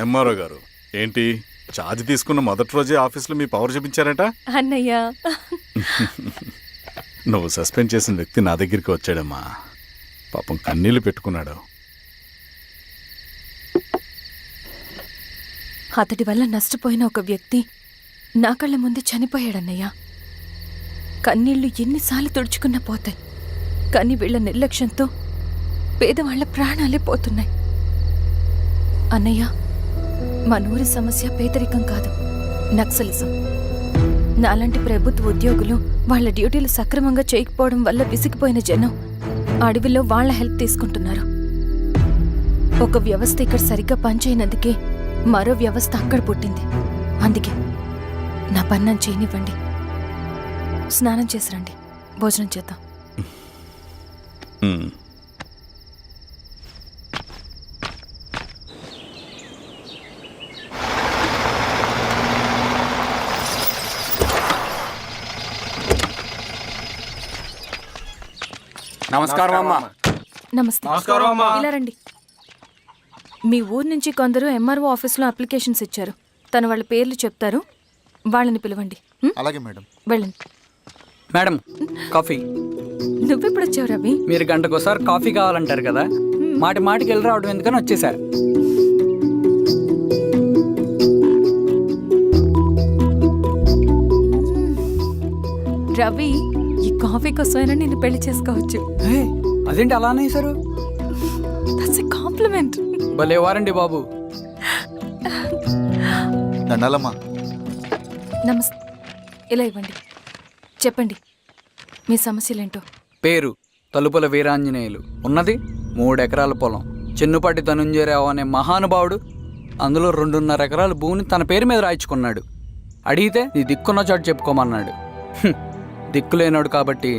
MRO గారు ఏంటి charge తీసుకున్న మొదటి రోజే ఆఫీస్లో మీ పవర్ చూపించారట అన్నయ్య. నువ్వు సస్పెండ్ చేసిన వ్యక్తి నా దగ్గరికి వచ్చాడమ్మా. పాపం కన్నీళ్లు పెట్టుకున్నాడు. అతడి వల్ల నష్టపోయిన ఒక వ్యక్తి నా కళ్ళ ముందు చనిపోయాడన్నయ్య. కన్నీళ్లు ఎన్నిసార్లు తుడుచుకున్నా పోతాయి, కానీ వీళ్ల నిర్లక్ష్యంతో పేదవాళ్ల ప్రాణాలే పోతున్నాయి. అన్నయ్య, మనూరి సమస్య పేదరికం కాదు, నక్సలిజం. నాలాంటి ప్రభుత్వ ఉద్యోగులు వాళ్ల డ్యూటీలు సక్రమంగా చేయకపోవడం వల్ల విసిగిపోయిన జనం అడవిలో వాళ్ల హెల్ప్ తీసుకుంటున్నారు. ఒక వ్యవస్థ ఇక్కడ సరిగ్గా పనిచేయనందుకే మరో వ్యవస్థ అక్కడ పుట్టింది. అందుకే నా పన్నం చేయనివ్వండి. స్నానం చేసిరండి, భోజనం చేద్దాం. నమస్కారం అమ్మా. నమస్తే. ఇలా రండి. మీ ఊరు నుంచి కొందరు ఎంఆర్ఓ ఆఫీస్లో అప్లికేషన్స్ ఇచ్చారు. తను వాళ్ళ పేర్లు చెప్తారు, వాళ్ళని పిలవండి. అలాగే మేడం. వెళ్ళండి. Madam, coffee. నువ్వెప్పుడు వచ్చావు రవి? మీరు గంటకోసారి కాఫీ కావాలంటారు కదా, మాటి మాటికి వెళ్ళి రావడం ఎందుకని వచ్చేసా. రవి, ఈ కాఫీ కోసమైనా నిన్ను పెళ్లి చేసుకోవచ్చు. అదేంటి అలా అనేసారు? That's a compliment. భలే వారండి బాబు. దండాలమ్మా. నమస్తే. ఇలా ఇవ్వండి. చెప్పండి మీ సమస్యలేంటో. పేరు తలుపుల వీరాంజనేయులు. ఉన్నది 3 ఎకరాల పొలం. చిన్నుపాటి ధనుంజయరావు అనే మహానుభావుడు అందులో 2.5 ఎకరాల భూమిని తన పేరు మీద రాయించుకున్నాడు. అడిగితే నీ దిక్కున్న చోటు చెప్పుకోమన్నాడు. దిక్కులేనాడు కాబట్టి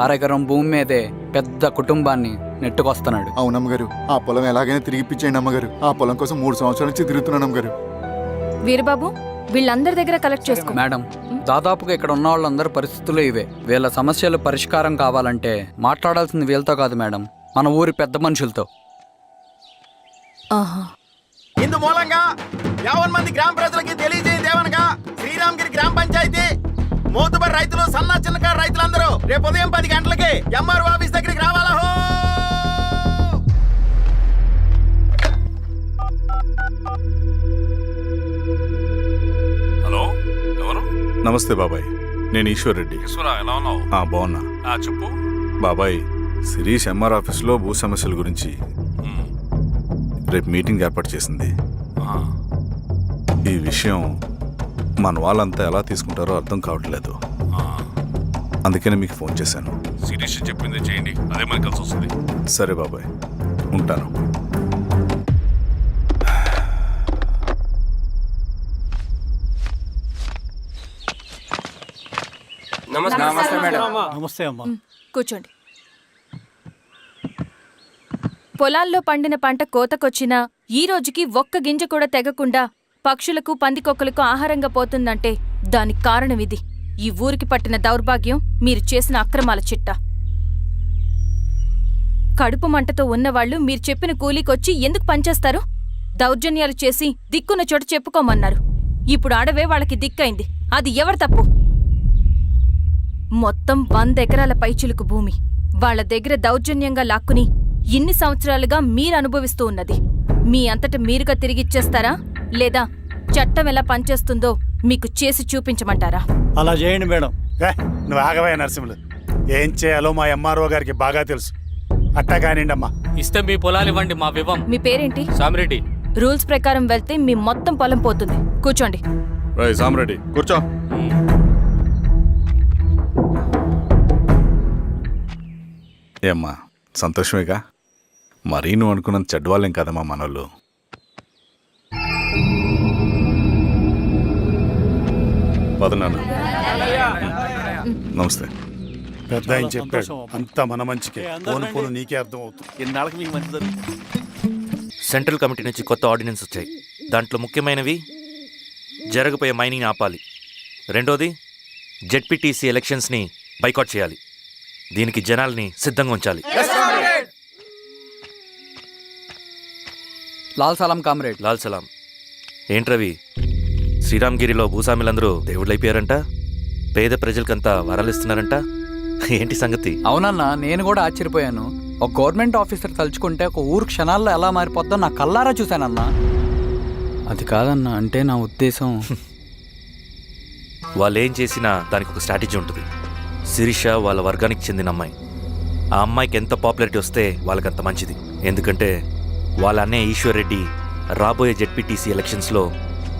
1/2 ఎకరం భూమి మీదే పెద్ద కుటుంబాన్ని నెట్టుకొస్తున్నాడు. అవునమ్మగారు, ఆ పొలం ఎలాగైనా తిరిగిపించేయండి అమ్మగారు. ఆ పొలం కోసం 3 సంవత్సరాల నుంచి తిరుగుతున్నాను అమ్మగారు. వీరబాబు, వీళ్ళందరి దగ్గర కలెక్ట్ చేసుకో. మేడం, దాదాపుగా ఇక్కడ ఉన్న వాళ్ళందరి పరిస్థితులు ఇవే. వీళ్ళ సమస్యలు పరిష్కారం కావాలంటే మాట్లాడాల్సింది వీళ్ళతో కాదు మేడం, మన ఊరి పెద్ద మనుషులతో. ఇందు మూలంగా 50 మంది గ్రామ ప్రజలకి తెలియజేయదేవనగా శ్రీరామగిరి గ్రామ పంచాయతీ మోతుబరి రైతులు, సన్న చిన్నకారు రైతులందరూ రేపు ఉదయం 10 గంటలకి ఎంఆర్ఓ ఆఫీస్ దగ్గరికి రావాలా. హలో, ఎవరు? నమస్తే బాబాయ్, నేను ఈశ్వర్ రెడ్డి. ఎలా ఉన్నావు? బాగున్నా. చెప్పు బాబాయ్, శిరీష్ ఎంఆర్ ఆఫీస్లో భూ సమస్యల గురించి రేపు మీటింగ్ ఏర్పాటు చేసింది. ఈ విషయం మన వాళ్ళంతా ఎలా తీసుకుంటారో అర్థం కావట్లేదు. అందుకనే మీకు ఫోన్ చేశాను. శిరీష్ చెప్పింది చేయండి, అదే మనకి కలిసి వస్తుంది. సరే బాబాయ్, ఉంటాను. నమస్తే మేడం. నమస్తే అమ్మా. కూర్చోండి. పొలాల్లో పండిన పంట కోతకొచ్చినా ఈ రోజుకి ఒక్క గింజ కూడా తెగకుండా పక్షులకు, పందికొక్కలకు ఆహారంగా పోతుందంటే దానికి కారణం ఇది. ఈ ఊరికి పట్టిన దౌర్భాగ్యం మీరు చేసిన అక్రమాల చిట్టా. కడుపు మంటతో ఉన్నవాళ్లు మీరు చెప్పిన కూలీకొచ్చి ఎందుకు పనిచేస్తారు? దౌర్జన్యాలు చేసి దిక్కున్న చోట చెప్పుకోమన్నారు. ఇప్పుడు అడవే వాళ్ళకి దిక్కైంది. అది ఎవరి తప్పు? మొత్తం 100 ఎకరాల పైచిలుకు భూమి వాళ్ల దగ్గర దౌర్జన్యంగా లాక్కుని ఇన్ని సంవత్సరాలుగా మీరు అనుభవిస్తూ ఉన్నది. మీ అంతట మీరుగా తిరిగిచ్చేస్తారా, లేదా చట్టం ఎలా పనిచేస్తుందో మీకు చేసి చూపించమంటారా? అలా చేయండి మేడం. నువ్వు ఆగవే నరసింహులు. ఏం చేయాలో మా ఎంఆర్ఓ గారికి బాగా తెలుసు. అట్టా కానివ్వండి అమ్మా. ఇస్తే మీ పొలాలు ఇవ్వండి, మా వివం. మీ పేరేంటి? సామిరెడ్డి. రూల్స్ ప్రకారం వెళ్తే మీ మొత్తం పొలం పోతుంది. కూర్చోండి. సామిరెడ్డి కూర్చో. ఏమ్మా, సంతోషమేగా? మరీ నువ్వు అనుకున్నంత చెడ్డవాళ్ళేం కదమ్మా మనోళ్ళు. పదనాన్న. నమస్తే. పెద్ద ఆయన చెప్పాడు, అంతా మన మంచికే. పోను పోను నీకే అర్థం అవుతుంది. ఎన్నాళ్ళకి మీకు మంచి జరుగుతుంది. సెంట్రల్ కమిటీ నుంచి కొత్త ఆర్డినెన్స్ వచ్చాయి. దాంట్లో ముఖ్యమైనవి జరగబోయే మైనింగ్ ఆపాలి. రెండోది జెడ్పీటీసీ ఎలక్షన్స్ని బైకాట్ చేయాలి. దీనికి జనాల్ని సిద్ధంగా ఉంచాలి. లాల్ సలాం కామ్రేడ్. లాల్ సలాం. ఏంట్రవి, శ్రీరామ్గిరిలో భూస్వాములందరూ దేవుళ్ళైపోయారంట, పేద ప్రజలకంతా వరాలు ఇస్తున్నారంట, ఏంటి సంగతి? అవునన్నా, నేను కూడా ఆశ్చర్యపోయాను. ఒక గవర్నమెంట్ ఆఫీసర్ తలుచుకుంటే ఒక ఊరు క్షణాల్లో ఎలా మారిపోద్దో నా కల్లారా చూశానన్నా. అది కాదన్నా, అంటే నా ఉద్దేశం వాళ్ళు ఏం చేసినా దానికి ఒక స్ట్రాటజీ ఉంటుంది. శిరీష వాళ్ళ వర్గానికి చెందిన అమ్మాయి. ఆ అమ్మాయికి ఎంత పాపులారిటీ వస్తే వాళ్ళకంత మంచిది. ఎందుకంటే వాళ్ళ అన్నయ్య ఈశ్వర్ రెడ్డి రాబోయే జెడ్పీటీసీ ఎలక్షన్స్లో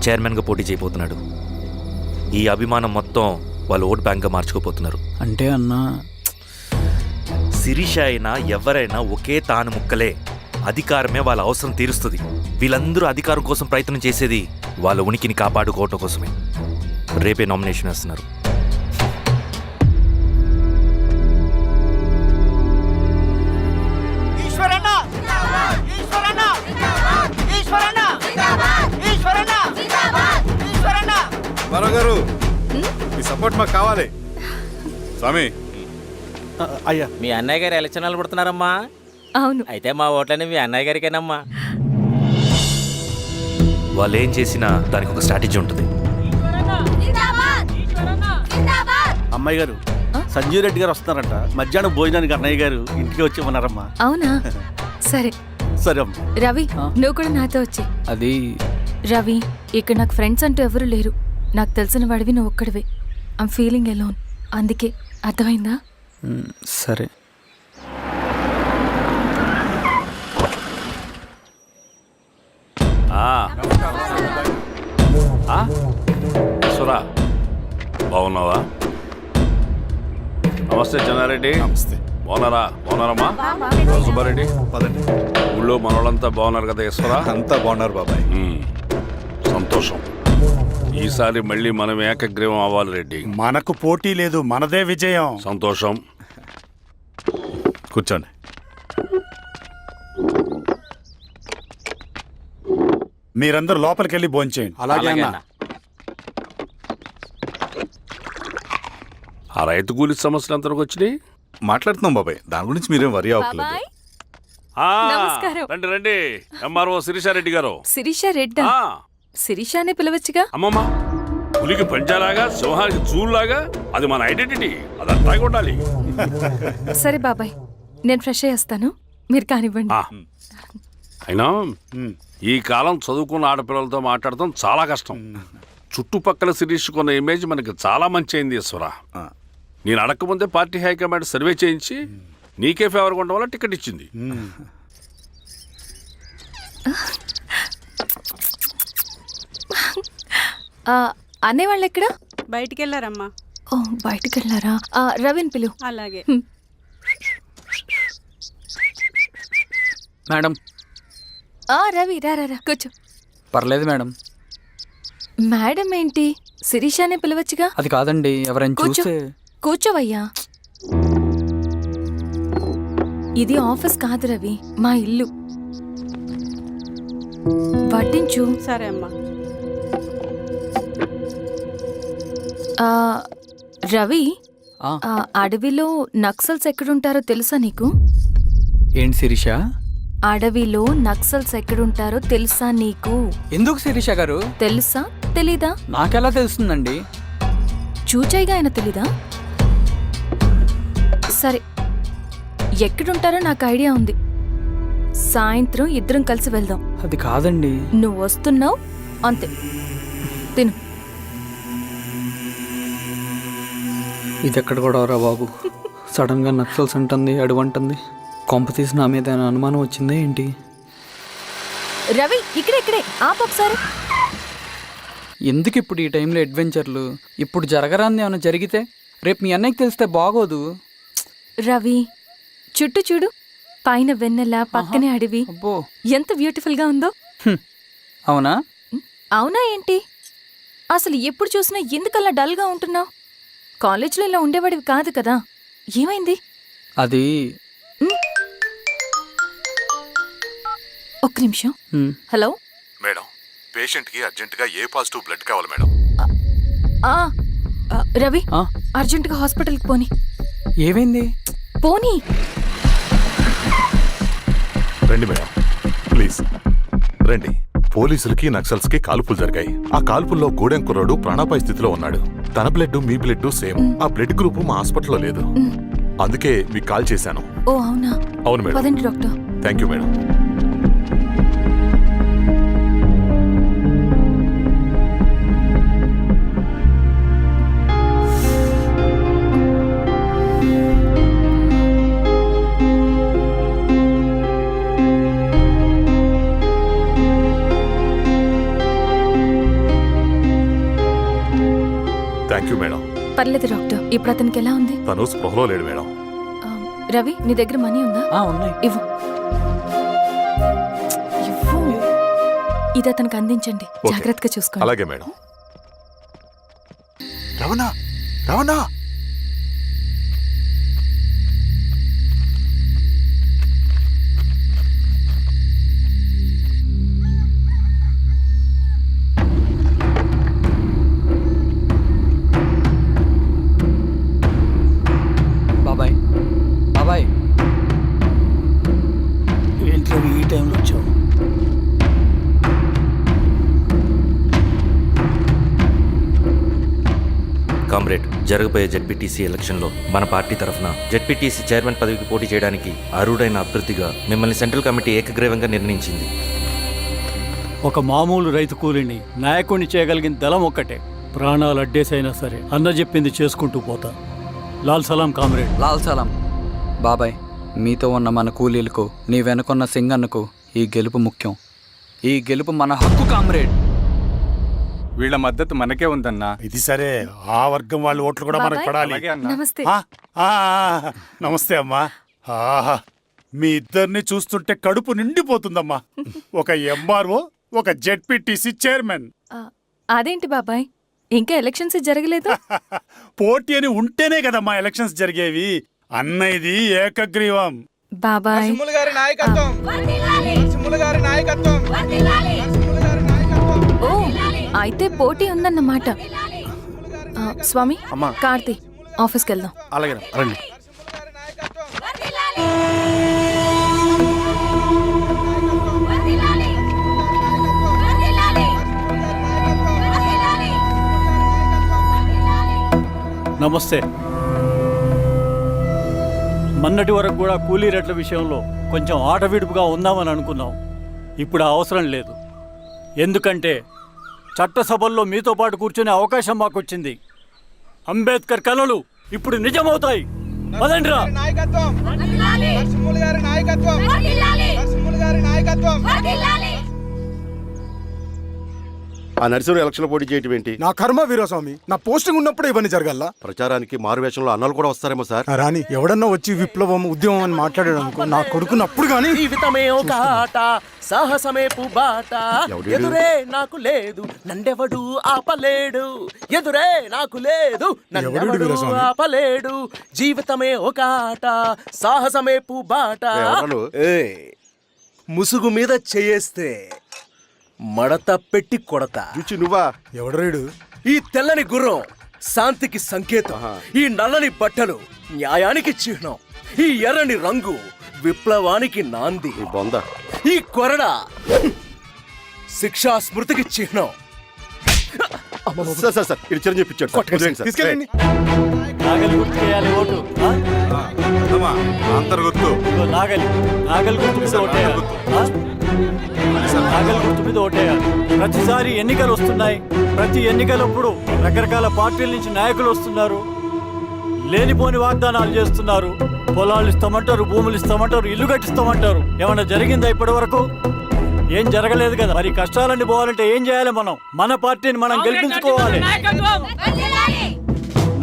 చైర్మన్గా పోటీ చేయబోతున్నాడు. ఈ అభిమానం మొత్తం వాళ్ళు ఓట్ బ్యాంక్గా మార్చుకోపోతున్నారు. అంటే అన్నా, శిరీష అయినా ఎవరైనా ఒకే తాను ముక్కలే. అధికారమే వాళ్ళ అవసరం తీరుస్తుంది. వీళ్ళందరూ అధికారం కోసం ప్రయత్నం చేసేది వాళ్ళ ఉనికిని కాపాడుకోవటం కోసమే. రేపే నామినేషన్ వేస్తున్నారు. గారు మీ సపోర్ట్ మాకు కావాలి. స్వామి, అయ్యా, మీ అన్నయ్య గారు ఎలక్షన్లు పడుతున్నారమ్మా. అవును. అయితే మా ఓట్లని మీ అన్నయ్య గారికేనమ్మా. వాళ్ళు ఏం చేసినా దానికి ఒక స్ట్రాటజీ ఉంటుంది. అమ్మాయి గారు, సంజీవ్ రెడ్డి గారు వస్తున్నారంట. మధ్యాహ్నం భోజనానికి అన్నయ్య గారు ఇంటికి వచ్చి ఉన్నారమ్మా. అవునా? సరే సరే అమ్మ. రవి, నువ్వు కూడా నాతో వచ్చి. అది రవి, ఇక్కడ నాకు ఫ్రెండ్స్ అంటూ ఎవరు లేరు. నాకు తెలిసిన వాడివి నువ్వు ఒక్కడివే. I'm feeling alone. అందుకే, అర్థమైందా? సరే. సురా, బాగున్నావా? నమస్తే చెన్నారెడ్డి. నమస్తే. బాగున్నారమ్మా? సుబ్బారెడ్డి, పదండి. ఊళ్ళో మనోళ్ళంతా బాగున్నారు కదా ఈశ్వరా? అంతా బాగున్నారు బాబాయ్. సంతోషం. ఈసారి మళ్ళీ మనం ఏకగ్రీవం అవ్వాలి రెడ్డి. మనకు పోటీ లేదు, మనదే విజయం. సంతోషం. కూర్చోండి. మీరందరూ లోపలికి వెళ్ళి భోంచేయండి. అలాగే అన్న. ఆ రైతు కూలి సమస్యలు ఎంతవరకు వచ్చినాయి? మాట్లాడుతున్నాం బాబాయ్, దాని గురించి మీరేం వరి అవ్వట్లేదు. బాబాయ్, ఆ, నమస్కారం. రండి రండి. ఎంఆర్ఓ శిరీషారెడ్డి గారు. శిరీష రెడ్డా? ఆ, శిరీష అనే పిలవచ్చుగా. అమ్మమ్మ, పులికి పంచాలాగా సింహానికి జూల్లాగా అది మన ఐడెంటిటీ. అది అట్లాగే ఉండాలి. సరే బాబాయ్, నేను ఫ్రెష్ అయ్యేస్తాను, మీరు కానివ్వండి. ఆ, అయినా ఈ కాలం చదువుకున్న ఆడపిల్లలతో మాట్లాడటం చాలా కష్టం. చుట్టుపక్కల శిరీషకున్న ఇమేజ్ మనకి చాలా మంచి అయింది ఈశ్వరా. నేను అడగకముందే పార్టీ హైకమాండ్ సర్వే చేయించి నీకే ఫేవర్గా ఉండడం వల్ల టికెట్ ఇచ్చింది. అనేవాళ్ళు ఎక్కడ? బయటికి వెళ్ళారమ్మా. ఓ, బయటికి వెళ్ళారా? రవిని పిలు. అలాగే. మేడం. రవి, రా రా రా, కూర్చో. పర్లేదు మేడం. మేడం ఏంటి? శిరీషానే పిలవచ్చుగా. అది కాదండి, ఎవరైనా కూర్చో. చూస్తే. కూర్చోవయ్యా. ఇది ఆఫీస్ కాదు రవి, మా ఇల్లు. వడ్డించు. సరే అమ్మా. రవి, ఆ. అడవిలో నక్సల్స్ ఎక్కడుంటారో తెలుసా నీకు? ఏంటి శిరీష? అడవిలో నక్సల్స్ ఎక్కడుంటారో తెలుసా నీకు? ఎందుకు శిరీష గారు? తెలుసా తెలీదా? నాకెలా తెలుస్తుందండి? చూచాయిగా ఆయన తెలీదా? సరే, ఎక్కడుంటారో నాకు ఐడియా ఉంది. సాయంత్రం ఇద్దరం కలిసి వెళ్దాం. అది కాదండి. నువ్వు వస్తున్నావు అంతే, తిను. ఇది ఎక్కడ కూడా రా బాబు. సడన్ గా నక్సల్స్ అంటుంది, అడుగుంటుంది. కొంప తీసి నా మీద ఏమైనా అనుమానం వచ్చిందా ఏంటి? రవి, ఇక్కడే ఆపు ఒకసారి. ఎందుకు ఇప్పుడు ఈ టైంలో అడ్వెంచర్లు? ఇప్పుడు జరగరాంది ఏమైనా జరిగితే రేపు మీ అన్నయ్యకి తెలిస్తే బాగోదు. రవి, చుట్టూ చూడు. పైన వెన్నెల, పక్కనే అడవి. అబ్బో, ఎంత బ్యూటిఫుల్ గా ఉందో. అవునా? అవునా ఏంటి? అసలు ఎప్పుడు చూసినా ఎందుకలా డల్ గా ఉంటున్నావు? కాలేజీలో ఇలా ఉండేవాడివి కాదు కదా, ఏమైంది? అది ఒక్క నిమిషం. హలో మేడం, పేషెంట్కి అర్జెంటుగా ఏ పాజిటివ్ బ్లడ్ కావాలి మేడం. రవి, అర్జెంటుగా హాస్పిటల్కి పోనీ. ఏమైంది? పోనీ. రండి మేడం, ప్లీజ్ రండి. పోలీసులకి నక్సల్స్ కి కాల్పులు జరిగాయి. ఆ కాల్పుల్లో గూడెం కుర్రాడు ప్రాణాపాయ స్థితిలో ఉన్నాడు. తన బ్లడ్ మీ బ్లడ్ సేమ్. ఆ బ్లడ్ గ్రూప్ మా హాస్పిటల్లో లేదు. అందుకే మీకు కాల్ చేశాను. ఓ అవునా? అవును మేడం. పదండి doctor. Thank you madam. Thank you madam. పర్లేదు డాక్టర్. ఇప్పుడు అతనికి ఎలా ఉంది? తను స్పృహలో లేడు మేడం. రవి, నీ దగ్గర మనీ ఉందా? ఉన్నాయి. ఇవ్వు. ఇవ్వు. ఇది అతనికి అందించండి. ఓకే. జాగ్రత్తగా చూసుకోండి. అలాగే మేడం. రవణ రవణ బాబాయ్, బాబాయ్, ఏంట్లో ఈ టైంలో వచ్చావు? కామ్రేడ్, జరగబోయే జెడ్పీటీసీ ఎలక్షన్లో మన పార్టీ తరఫున జెడ్పీటీసీ చైర్మన్ పదవికి పోటీ చేయడానికి అర్హుడైన అభ్యర్థిగా మిమ్మల్ని సెంట్రల్ కమిటీ ఏకగ్రీవంగా నిర్ణయించింది. ఒక మామూలు రైతు కూలిని నాయకుడిని చేయగలిగిన దళం ఒక్కటే. ప్రాణాలు అడ్డేసైనా సరే అన్న చెప్పింది చేసుకుంటూ పోతా. లాల్ సలాం కామ్రేడ్. లాల్ సలాం. బాబాయ్, మీతో ఉన్న మన కూలీలకు, నీ వెనుకున్న సింగన్నకు ఈ గెలుపు ముఖ్యం. ఈ గెలుపు మన హక్కు కామ్రేడ్. వీళ్ళ మద్దతు మనకే ఉందన్నా. ఇది సరే, ఆ వర్గం వాళ్ళ ఓట్లు కూడా మనకు పడాలి. నమస్తే. నమస్తే అమ్మా. ఆహా, మీ ఇద్దరిని చూస్తుంటే కడుపు నిండిపోతుందమ్మా. ఒక ఎంఆర్ఓ, ఒక జెడ్పీటీసీ చైర్మన్. అదేంటి బాబాయ్, ఇంకా ఎలక్షన్స్ జరగలేదు? పోటీ అని ఉంటేనే కదమ్మా ఎలక్షన్స్ జరిగేవి. అన్నయ్యది ఏకగ్రీవం. బాబాయ్, ఓ అయితే పోటీ ఉందన్నమాట. స్వామి, కార్తీ, ఆఫీస్కి వెళ్దాం. అలాగే రండి. నమస్తే. మొన్నటి వరకు కూడా కూలీ రేట్ల విషయంలో కొంచెం ఆటవిడుపుగా ఉందామని అనుకున్నాం. ఇప్పుడు ఆ అవసరం లేదు. ఎందుకంటే చట్టసభల్లో మీతో పాటు కూర్చునే అవకాశం మాకొచ్చింది. అంబేద్కర్ కలలు ఇప్పుడు నిజమవుతాయి. పదండ్రా. ఆ నరసింహ ఎలక్షన్ పోటీ చేయటం ఏంటి? నా కర్మ వీరస్వామి, నా పోస్టింగ్ ఉన్నప్పుడే ఇవన్నీ జరగాల. ప్రచారానికి మారువేషంలో అన్నాలు కూడా వస్తారేమో సార్. రాని ఎవడన్నా వచ్చి విప్లవం ఉద్యమం అని మాట్లాడాడు అనుకో, నా కొడుకున్నప్పుడు గానీ జీవితమే ఒక ఆట, సాహసమే పుబాట. ఎదురే నాకు లేదు, నన్నెవడు ఆపలేడు. ఎదురే నాకు లేదు, నన్నెవడు ఆపలేడు. జీవితమే ఒక ఆట, సాహసమే పుబాట. ముసుగు మీద చేయేస్తే మడత పెట్టి కొడతా. నువ్వా? ఎవడరేడు? ఈ తెల్లని గుర్రం శాంతికి సంకేతం. ఈ నల్లని బట్టలు న్యాయానికి చిహ్నం. ఈ ఎర్రని రంగు విప్లవానికి నాంది. ఈ కొరడ శిక్షా స్మృతికి చిహ్నం. ఇది చిరంజీవి తీసుకెళ్ళండి. నాగలి గుర్తుకేయాలి ఓటు. అంతర్ గుర్తు. నాగలి గుర్తు మీద ఓటేయాలి. నాగలి గుర్తు మీద ఓటేయాలి. ప్రతిసారి ఎన్నికలు వస్తున్నాయి. ప్రతి ఎన్నికలప్పుడు రకరకాల పార్టీల నుంచి నాయకులు వస్తున్నారు. లేనిపోని వాగ్దానాలు చేస్తున్నారు. పొలాలు ఇస్తామంటారు, భూములు ఇస్తామంటారు, ఇల్లు కట్టిస్తామంటారు. ఏమన్నా జరిగిందా ఇప్పటి వరకు? ఏం జరగలేదు కదా. మరి కష్టాలన్నీ పోవాలంటే ఏం చేయాలి? మన పార్టీని మనం గెలిపించుకోవాలి.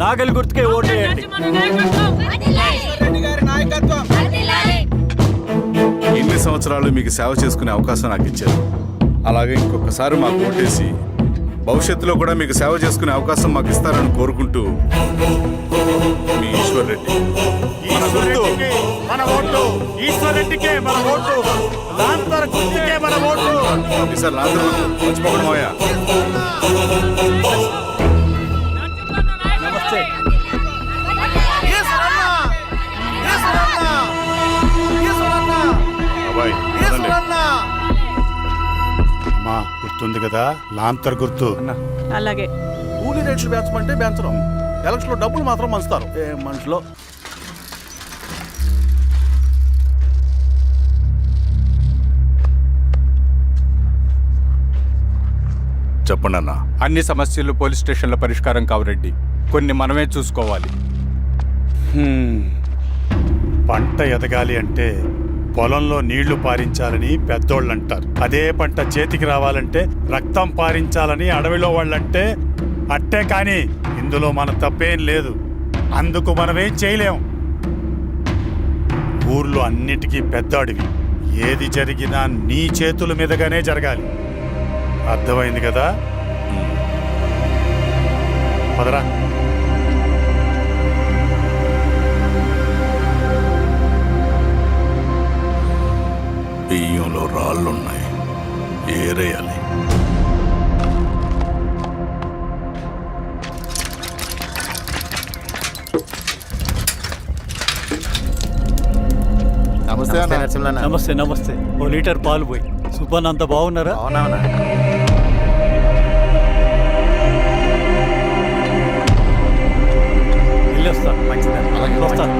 నాగలి గుర్తుకే ఓటేయండి. ఇన్ని సంవత్సరాలు మీకు సేవ చేసుకునే అవకాశం నాకు ఇచ్చారు. అలాగే ఇంకొకసారి మాకు ఓటేసి భవిష్యత్తులో కూడా మీకు సేవ చేసుకునే అవకాశం మాకు ఇస్తారని కోరుకుంటూ, మీ ఈశ్వర్ రెడ్డి. మన ఓటు ఈశ్వర్ రెడ్డికే, మన ఓటు లాంతర్ గుర్తుకే, మన ఓటు. సార్ రాత్రి మర్చిపోకుండా పోయా. నమస్తే. అబ్బాయి, గుర్తుంది కదా లాంతర్ గుర్తు. అలాగే కూలీ రేట్లు పెంచమంటే పెంచడం, ఎలక్షన్ లో డబ్బులు మాత్రం పంచుతారు. ఏ మనుషులో చెప్పండి అన్న. అన్ని సమస్యలు పోలీస్ స్టేషన్లో పరిష్కారం కావు రెడ్డి, కొన్ని మనమే చూసుకోవాలి. పంట ఎదగాలి అంటే పొలంలో నీళ్లు పారించాలని పెద్దోళ్ళు అంటారు. అదే పంట చేతికి రావాలంటే రక్తం పారించాలని అడవిలో వాళ్ళంటే అట్టే. కానీ ఇందులో మన తప్పేం లేదు, అందుకు మనమేం చేయలేం. ఊర్లో అన్నిటికీ పెద్ద అడవి, ఏది జరిగినా నీ చేతుల మీదగానే జరగాలి. అర్థమైంది కదా? పదరా. బియ్యంలో రాళ్ళున్నాయి, ఏరేయాలి. నమస్తే అన్న. నమస్తే నమస్తే. ఓ లీటర్ పాలు పోయి. సుబ్బన్ అంత బాగున్నారా? వెళ్ళొస్తాను. మంచిది, వస్తాను.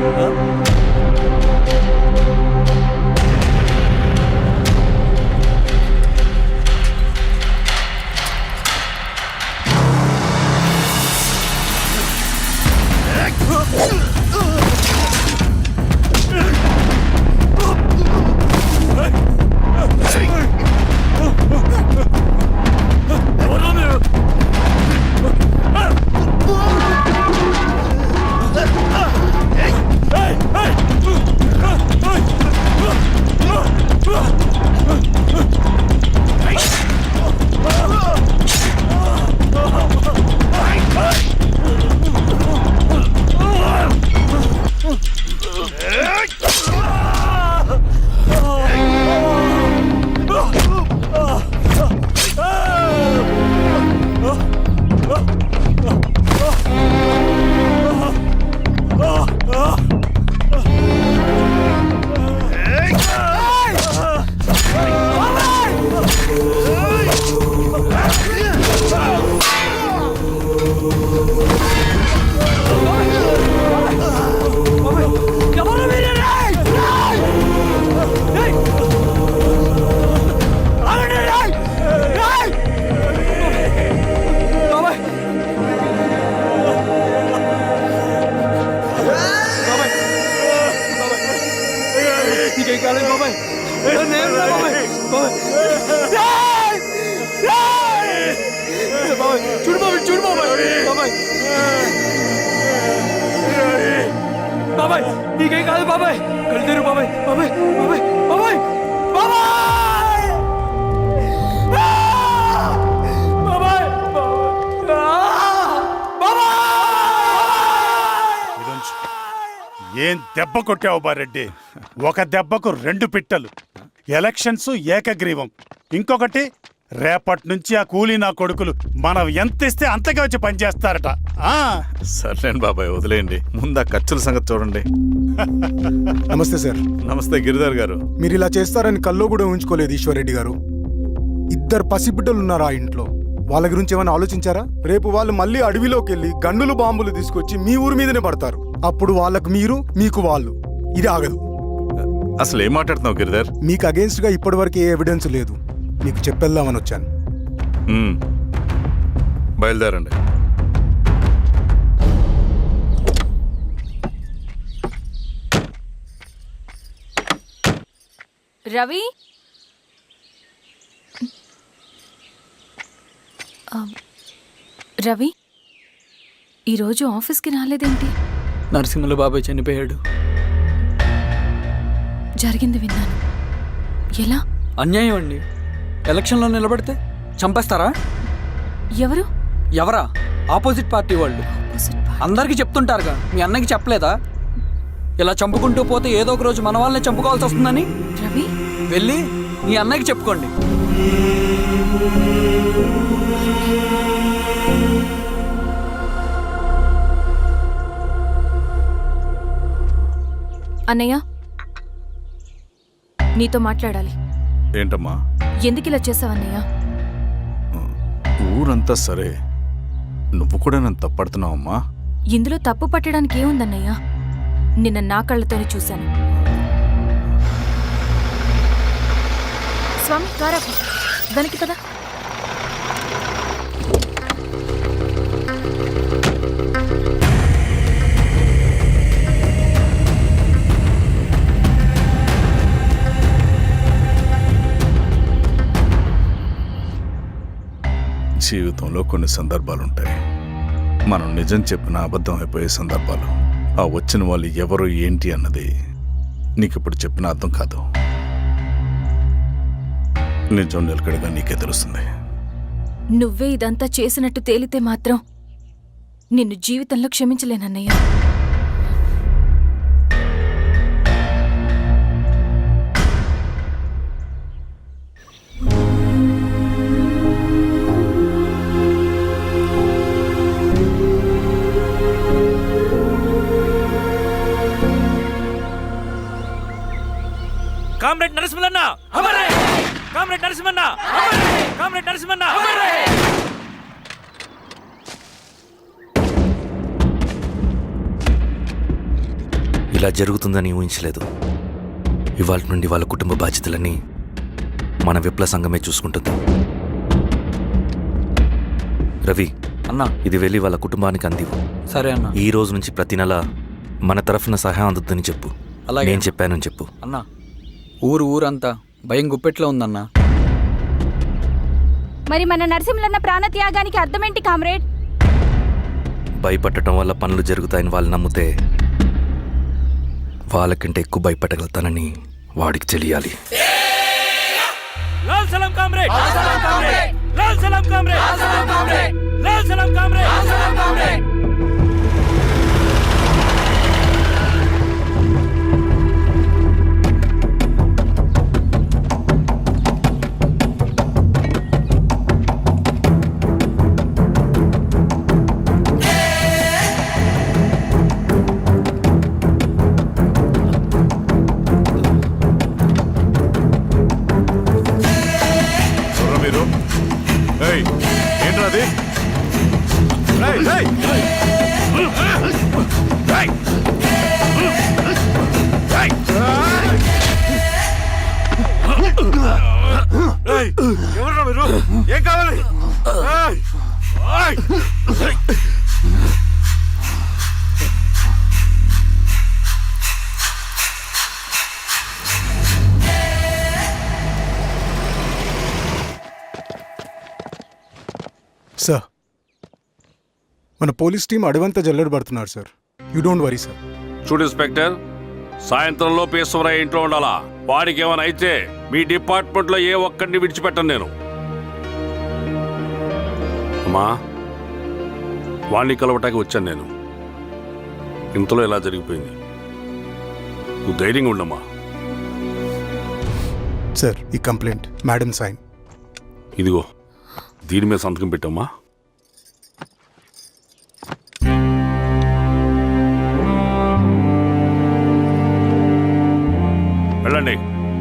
బాబాయ్ నీకేం కాదు బాబాయ్, కళ్ళు బాబాయ్. బాబాయ్ బాబాయ్ బాబాయ్ బాబాయ్ బాబాయ్ ఏం దెబ్బ కొట్టావు బారెడ్డి? ఒక దెబ్బకు 2 పిట్టలు. ఎలక్షన్స్ ఏకగ్రీవం. ఇంకొకటి, రేపటి నుంచి ఆ కూలీ నా కొడుకులు మనం ఎంత ఇస్తే అంతగా వచ్చి పనిచేస్తారట. సర్లేండి బాబాయ్, వదిలేయండి. ముందు ఆ ఖర్చుల సంగతి చూడండి. నమస్తే సార్. నమస్తే గిరిధర్ గారు. మీరు ఇలా చేస్తారని కల్లో కూడా ఉంచుకోలేదు ఈశ్వర్రెడ్డి గారు. 2 పసిబిడ్డలు ఉన్నారు ఆ ఇంట్లో, వాళ్ళ గురించి ఏమైనా ఆలోచించారా? రేపు వాళ్ళు మళ్ళీ అడవిలోకి వెళ్ళి గన్నులు బాంబులు తీసుకొచ్చి మీ ఊరి మీదనే పడతారు. అప్పుడు వాళ్ళకు మీరు, మీకు వాళ్ళు. ఇది ఆగదు. అసలు ఏం మాట్లాడుతున్నావు గిరిధర్? మీకు అగేన్స్ట్ గా ఇప్పటివరకు ఏ ఎవిడెన్స్ లేదు, మీకు చెప్పేద్దామని వచ్చాను. బయలుదేరండి. రవి, రవి ఈరోజు ఆఫీస్కి రాలేదేంటి? నరసింహుల బాబాయ్ చనిపోయాడు. జరిగింది విన్నాను. ఎలా? అన్యాయం అండి. ఎలక్షన్లో నిలబడితే చంపేస్తారా? ఎవరు? ఎవరా? ఆపోజిట్ పార్టీ వాళ్ళు. అందరికీ చెప్తుంటారుగా, మీ అన్నకి చెప్పలేదా? ఇలా చంపుకుంటూ పోతే ఏదో ఒక రోజు మన వాళ్ళని చంపుకోవాల్సి వస్తుందని. రవి, వెళ్ళి మీ అన్నకి చెప్పుకోండి. అన్నయ్య, నీతో మాట్లాడాలి. ఏంటమ్మా? ఎందుకు ఇలా చేసావన్నయ్య? ఊరంతా సరే, నువ్వు కూడా నన్ను తప్పడుతున్నావమ్మా. ఇందులో తప్పు పట్టడానికి ఏముందన్నయ్యా? నిన్న నా కళ్ళతోనే చూశాను. స్వామి కారాకు దానికి కదా. జీవితంలో కొన్ని సందర్భాలుంటాయి, మనం నిజం చెప్పిన అబద్ధం అయిపోయే సందర్భాలు. ఆ వచ్చిన వాళ్ళు ఎవరు ఏంటి అన్నది నీకిప్పుడు చెప్పిన అర్థం కాదు. నిజం నిలకడగా నీకే తెలుస్తుంది. నువ్వే ఇదంతా చేసినట్టు తేలితే మాత్రం నిన్ను జీవితంలో క్షమించలేనన్నయ్యా. Comrade Narasimhanna, comrade Narasimhanna, comrade Narasimhanna. ఇలా జరుగుతుందని ఊహించలేదు. ఇవాళ నుండి వాళ్ళ కుటుంబ బాధ్యతలన్నీ మన విప్లవ సంఘమే చూసుకుంటుంది. రవి అన్నా, ఇది వెళ్ళి వాళ్ళ కుటుంబానికి అందివు. సరే అన్న. ఈ రోజు నుంచి ప్రతి నెల మన తరఫున సహాయం అందుతుందని చెప్పు. అలాగే. నేను చెప్పానని చెప్పు. అన్నా, ఊరంతా భయం గుప్పెట్లో ఉందన్నా. మరి మన నరసింహన్న ప్రాణత్యాగానికి అర్థమేంటి కామ్రేడ్? భయపడటం వల్ల పనులు జరుగుతాయని వాళ్ళు నమ్మితే వాళ్ళకంటే ఎక్కువ భయపడగలుగుతానని వాడికి తెలియాలి. లాల్ సలాం కామ్రేడ్, లాల్ సలాం కామ్రేడ్, లాల్ సలాం కామ్రేడ్. ఏంట్రాది? ఎవరు మీరు? ఏం కావాలి? సార్, మన పోలీస్ టీం అడవంతా జల్లెడ పడుతున్నారు sir. You don't worry sir. చూడు ఇన్స్పెక్టర్, సాయంత్రంలో పేశ్వరయ్య ఇంట్లో ఉండాలా. వాడికి ఏమైనా అయితే మీ డిపార్ట్మెంట్లో ఏ ఒక్కడిని విడిచిపెట్టను నేను. అమ్మా, వాడిని కలవటానికి వచ్చాను నేను. ఇంతలో ఇలా జరిగిపోయింది. నువ్వు ధైర్యంగా ఉండమ్మా. సార్, ఈ కంప్లైంట్ మేడం సైన్. ఇదిగో, దీని మీద సంతకం పెట్టమ్మా. వెళ్ళండి,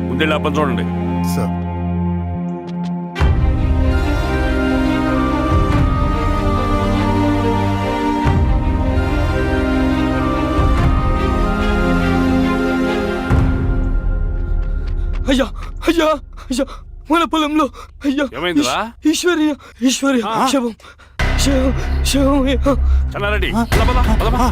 ముందెళ్ళి అప్పని చూడండి. సార్, అయ్యా అయ్యా అయ్యా, మన పొలంలో అయ్యా. ఏమైందిరా? ఈశ్వర్య శవం శవం శవం. చల్లారెడ్డి, పదమా.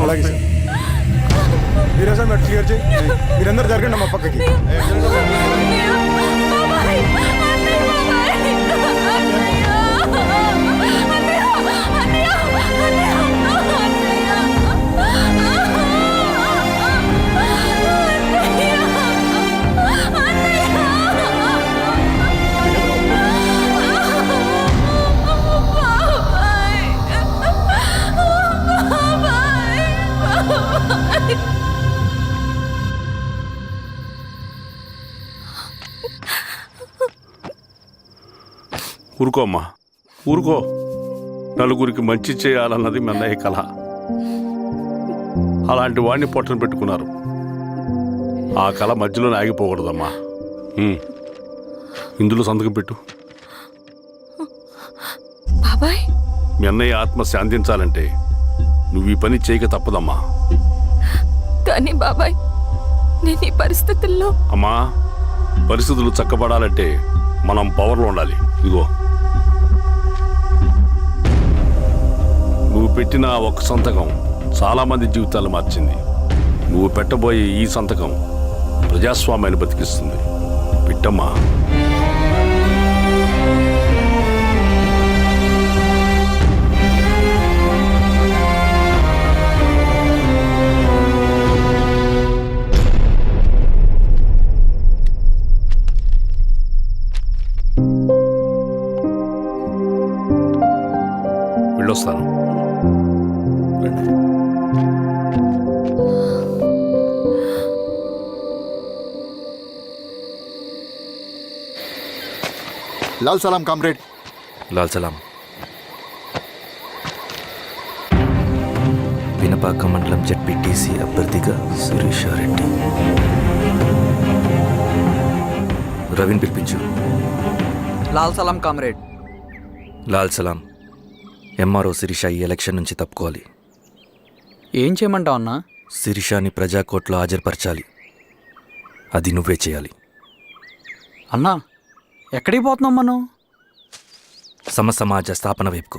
అలాగే సార్. వీరేశం మీరు క్లియర్ చేయి. మీరందరూ జరగండి మా పక్కకి. ఊరుకో అమ్మా, ఊరుకో. నలుగురికి మంచి చేయాలన్నది మీ అన్నయ్య కళ. అలాంటి వాడిని పొట్టను పెట్టుకున్నారు. ఆ కళ మధ్యలోనే ఆగిపోకూడదమ్మా. ఇందులో సంతకం పెట్టు. బాబాయ్, మీ అన్నయ్య ఆత్మ శాంతించాలంటే నువ్వు ఈ పని చేయక తప్పదమ్మా. కానీ బాబాయ్, నేను ఈ పరిస్థితుల్లో... అమ్మా, పరిస్థితులు చక్కబడాలంటే మనం పవర్లో ఉండాలి. ఇదిగో, నువ్వు పెట్టిన ఒక్క సంతకం చాలా మంది జీవితాలు మార్చింది. నువ్వు పెట్టబోయే ఈ సంతకం ప్రజాస్వామ్యాన్ని బతికిస్తుంది. పెట్టమ్మా. వెళ్ళొస్తాను. లాల్ సలాం కామ్రేడ్. లాల్ సలాం. పినపాక మండలం జెడ్పీటీసీ అభ్యర్థిగా శిరీషారెడ్డి. రవిని పిలిపించు. లాల్ సలాం కామ్రేడ్. లాల్ సలాం. ఎంఆర్ఓ శిరీష ఈ ఎలక్షన్ నుంచి తప్పుకోవాలి. ఏం చేయమంటావు అన్నా? శిరీషాని ప్రజాకోర్టులో హాజరుపరచాలి. అది నువ్వే చేయాలి. అన్నా, ఎక్కడికి పోతున్నాం మనం? సమసమాజ స్థాపన వైపుకు.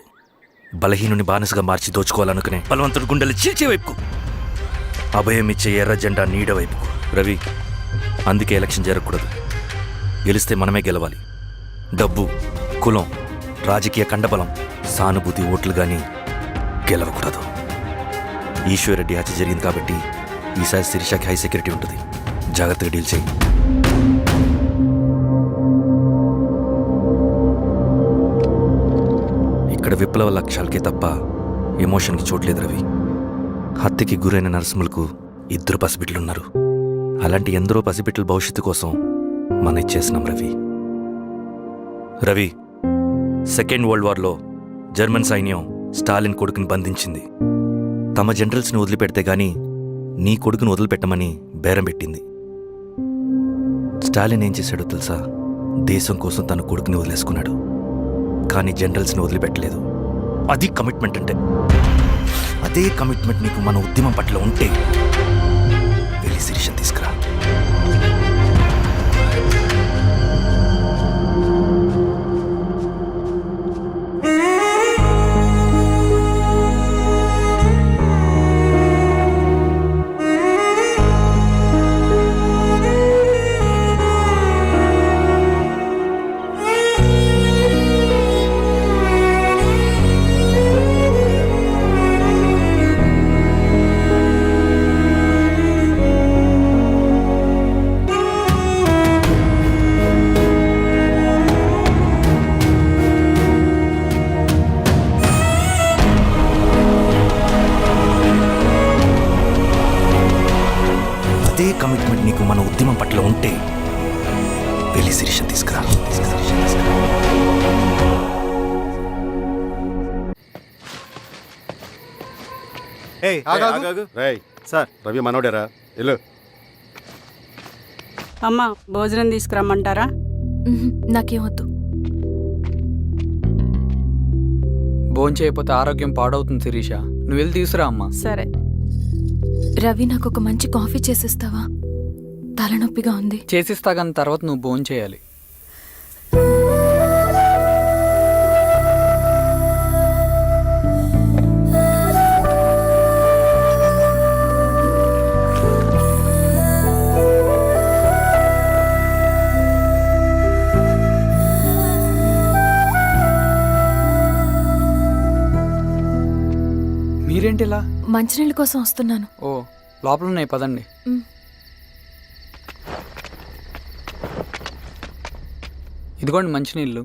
బలహీనుని బానిసగా మార్చి దోచుకోవాలనుకునే బలవంతుడు గుండెలు చీల్చే వైపుకు. అభయం ఇచ్చే ఎర్ర జెండా నీడ వైపుకు. రవి, అందుకే ఎలక్షన్ జరగకూడదు. గెలిస్తే మనమే గెలవాలి. డబ్బు, కులం, రాజకీయ కండబలం, సానుభూతి ఓట్లు కానీ గెలవకూడదు. ఈశ్వర్రెడ్డి హత్య జరిగింది కాబట్టి ఈసారి శిరీషకి హై సెక్యూరిటీ ఉంటుంది. జాగ్రత్తగా డీల్ చేయి. ఇక్కడ విప్లవ లక్ష్యాలకే తప్ప ఎమోషన్కి చోట్లేదు రవి. హత్యకి గురైన నరసింహులకు 2 పసిబిడ్డలున్నారు. అలాంటి ఎందరో పసిబిడ్డల భవిష్యత్తు కోసం మనం ఇచ్చేసినాం రవి. రవి, సెకండ్ వరల్డ్ వార్లో జర్మన్ సైన్యం స్టాలిన్ కొడుకుని బంధించింది. తమ జనరల్స్ని వదిలిపెడితే గాని నీ కొడుకును వదిలిపెట్టమని బేరం పెట్టింది. స్టాలిన్ ఏం చేశాడో తెలుసా? దేశం కోసం తన కొడుకుని వదిలేసుకున్నాడు. కానీ జనరల్స్ని వదిలిపెట్టలేదు. అది కమిట్మెంట్ అంటే. అదే కమిట్మెంట్ నీకు మన ఉద్యమం పట్ల ఉంటే వెళ్ళి శిరీషను తీసుకురా. అదే కమిట్మెంట్ నీకు మన ఉద్యమం పట్ల ఉంటే వెళ్ళి శిరీషను తీసుకురా. సార్, రవి మనోడేరా? వెళ్ళు. అమ్మా, భోజనం తీసుకురమ్మంటారా? నాకేమొద్దు. భోంచేయకపోతే ఆరోగ్యం పాడవుతుంది శిరీష. నువ్వు వెళ్ళి తీసురా అమ్మా. సరే. రవి, నాకు ఒక మంచి కాఫీ చేసిస్తావా? తలనొప్పిగా ఉంది. చేసిస్తా కానీ తర్వాత నువ్వు భోంచేయాలి. ఏంటి ఇలా? మంచినీళ్ళ కోసం వస్తున్నాను. ఓ లోపల ఉన్నాయి, పదండి. మ్. ఇదిగోండి మంచినీళ్ళు.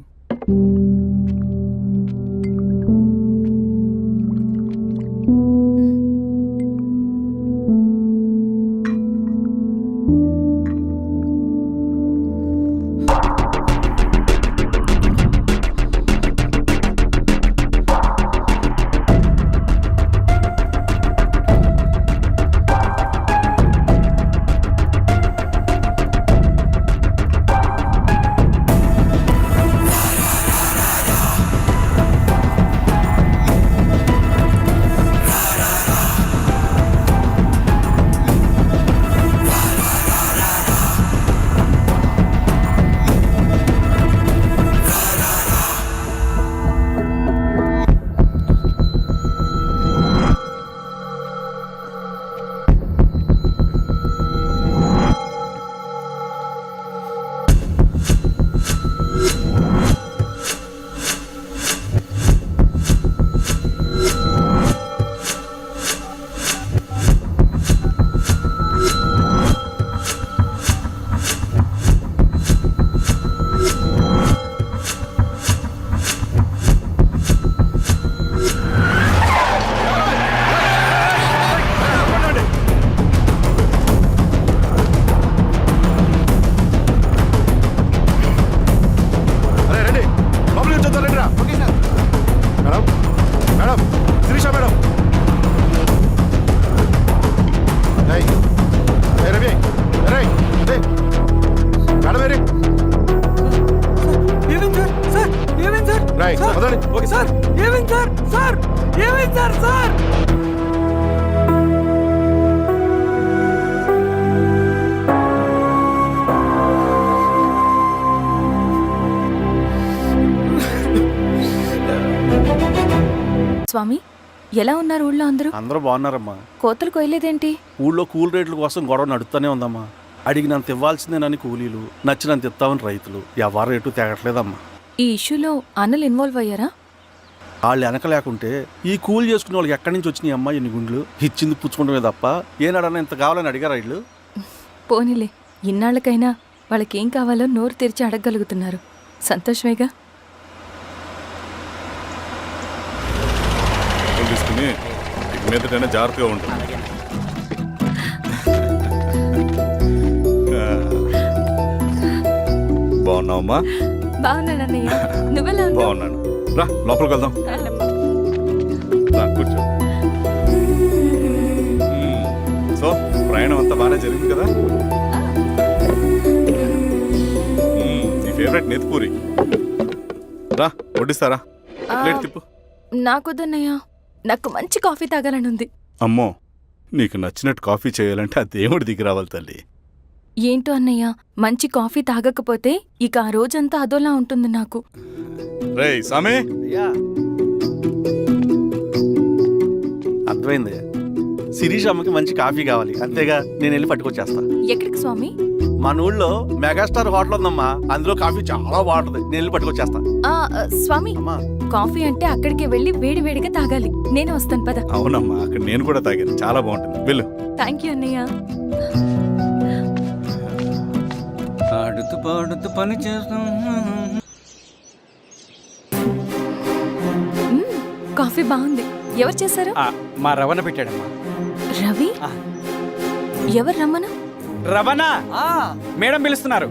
స్వామి, ఎలా ఉన్నారు ఊళ్ళో అందరూ? అందరూ బాగున్నారమ్మా. కోతలు కొయ్యలేదేంటి? ఊళ్ళో కూల్ రేట్ల కోసం గొడవ నడుస్తూనే ఉందమ్మా. అడిగినంత ఇవ్వాల్సిందేనని కూలీలు, నచ్చినంత ఇస్తామని రైతులు. ఎవరు రేటు తేగట్లేదమ్మా. ఈ ఇష్యూలో అన్నలు ఇన్వాల్వ్ అయ్యారా? వాళ్ళు వెనక లేకుంటే ఈ కూలి చేసుకునే వాళ్ళకి ఎక్కడి నుంచి వచ్చినాయి అమ్మా ఎన్ని గుండ్లు? ఇచ్చింది పుచ్చుకుంటమే తప్ప ఏనాడన్నా ఇంత కావాలని అడిగారా వీళ్ళు? పోనీలే, ఇన్నాళ్ళకైనా వాళ్ళకేం కావాలో నోరు తెరిచి అడగగలుగుతున్నారు. సంతోషమేగా. తీసుకుని మీదటైనా జాగ్రత్తగా ఉంటుంది. బాగున్నావమ్మా? బాగున్నానన్నయ్య, నువ్వెలా ఉన్నావు? బాగున్నాను. రా లోపలికి వెళ్దాం. రా కూర్చో. సో ప్రయాణం అంతా బాగానే జరిగింది కదా? నీ ఫేవరెట్ నెత్తిపూరి. రా వడ్డిస్తారా? ప్లేట్ తిప్పు. నాకొద్దన్నయ్య, నాకు మంచి కాఫీ తాగాలని ఉంది. అమ్మో, నీకు నచ్చినట్టు కాఫీ చేయాలంటే ఆ దేవుడి దిగి రావాలి తల్లి. ఏంటో అన్నయ్య, మంచి కాఫీ తాగకపోతే ఇక ఆ రోజంతా అదోలా ఉంటుంది నాకు. రేయ్ సామే, అర్థమైంది. శిరీష్ అమ్మకి మంచి కాఫీ కావాలి, అంతేగా నేను వెళ్ళి పట్టుకొచ్చేస్తా. ఎక్కడికి స్వామి? మన ఊళ్ళో మెగాస్టార్ హోటల్ ఉందమ్మా, అందులో కాఫీ చాలా బాగుంటుంది. నేను వెళ్ళి పట్టుకొచ్చేస్తా. స్వామి, కాఫీ అంటే అక్కడికే వెళ్ళి వేడి వేడిగా తాగాలి. నేను వస్తాను, పద. అవునమ్మా, అక్కడ నేను కూడా తాగాను, చాలా బాగుంటుంది. వెళ్ళు. థ్యాంక్ యూ అన్నయ్య. ఆడుతూ పాడుతూ పని చేస్తాం. కాఫీ బాగుంది. ఎవరు చేశారు? మా రవణ పెట్టాడమ్మా. రవి? ఎవరు రమ్మను? రవణ మేడం పిలుస్తున్నారు.